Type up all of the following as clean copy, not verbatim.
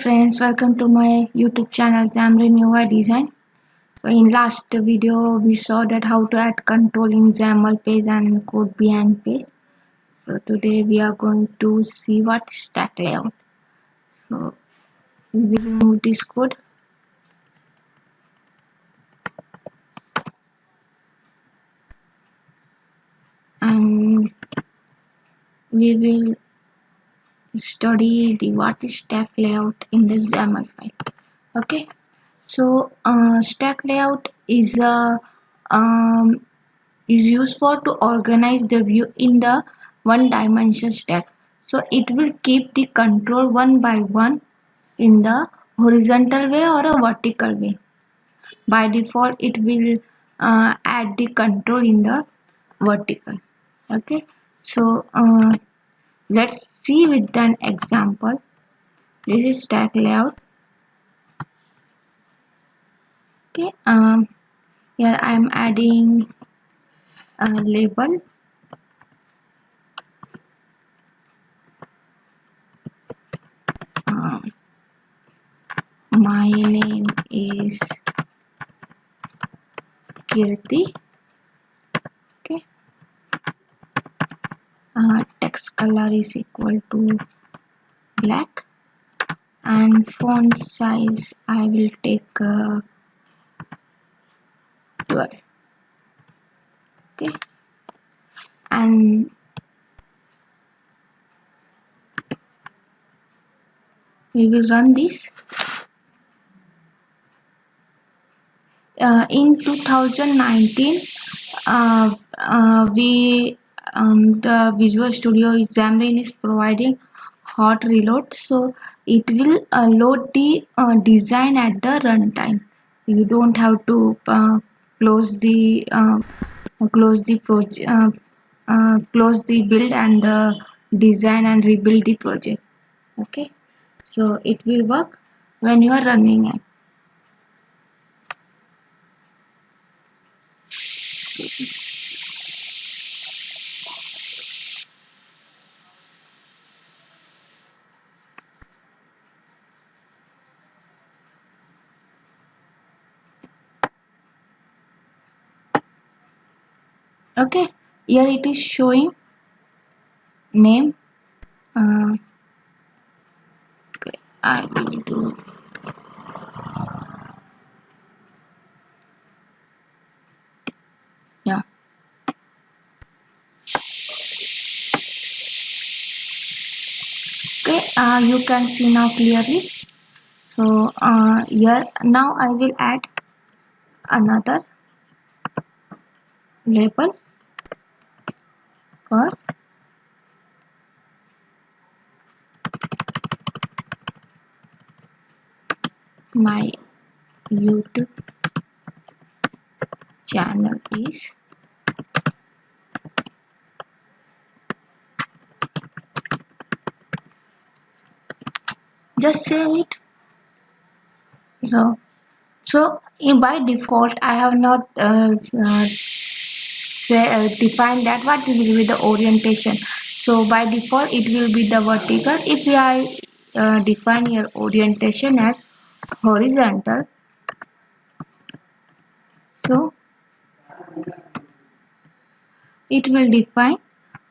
friends, welcome to my YouTube channel Xamarin UI Design. So in last video we saw that how to add control in XAML page and code behind page. So today we are going to see what stack layout. So we will remove this code and we will study the what is stack layout in the XAML file. Okay. So stack layout is used for to organize the view in the one dimension stack. So it will keep the control one by one in the horizontal way or a vertical way. By default it will add the control in the vertical. Okay, so let's see with an example. This is stack layout. Okay, here I am adding a label. My name is Kirti. Okay, text color is equal to black and font size I will take 12. Okay, and we will run this. In 2019 the Visual Studio Xamarin is providing hot reload, so it will load the design at the runtime. You don't have to close the project, close the build and the design and rebuild the project. Okay, so it will work when you are running it. Okay, here it is showing name. Okay, I will do yeah. Okay, you can see now clearly. So here now I will add another label for my YouTube channel is just save it. So by default I have not defined that what will be the orientation. So by default it will be the vertical. If I define your orientation as horizontal, so it will define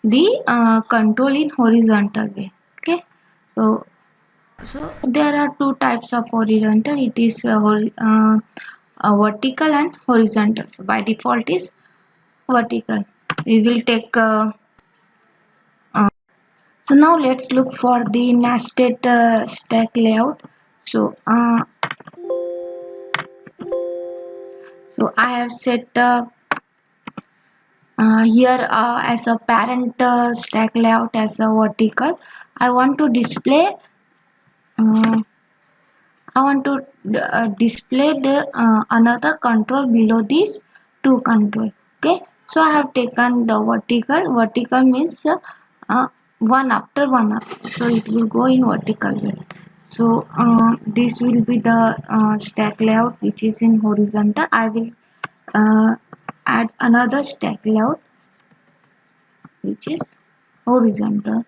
the control in horizontal way. Okay, so there are two types of horizontal. It is vertical and horizontal. So by default is vertical. We will take so now let's look for the nested stack layout. So I have set here as a parent stack layout as a vertical. I want to display display the another control below these two control. Okay, so I have taken the vertical means one after one up, so it will go in vertical way. So this will be the stack layout which is in horizontal. I will add another stack layout which is horizontal.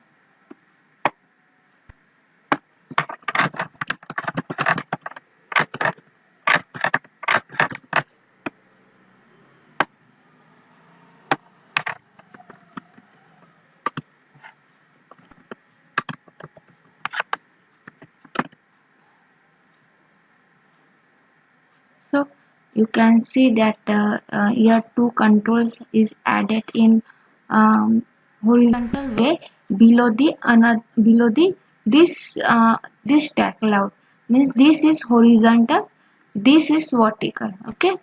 you can see that here two controls is added in horizontal way below the this stack layout. Means this is horizontal, this is vertical. Okay,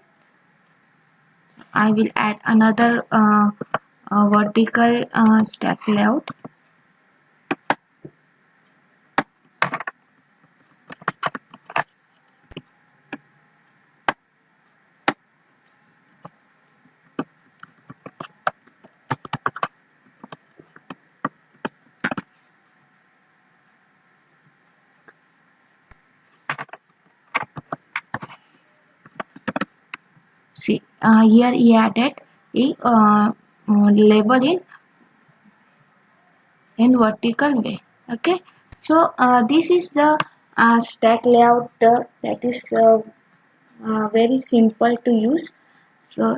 I will add another vertical stack layout. See, here he added a label in vertical way. Okay, so this is the stack layout that is very simple to use. So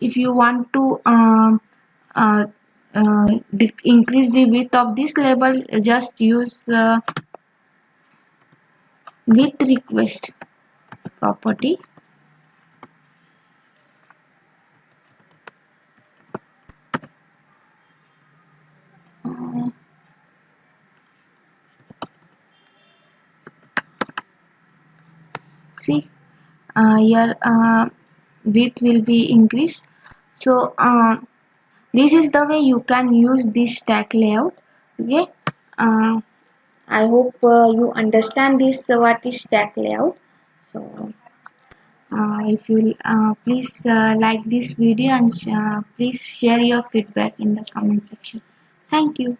if you want to uh, increase the width of this label, just use the width request property. Uh, See, here width will be increased. So this is the way you can use this stack layout. Okay, I hope you understand this what is stack layout. So if you please like this video and please share your feedback in the comment section. Thank you.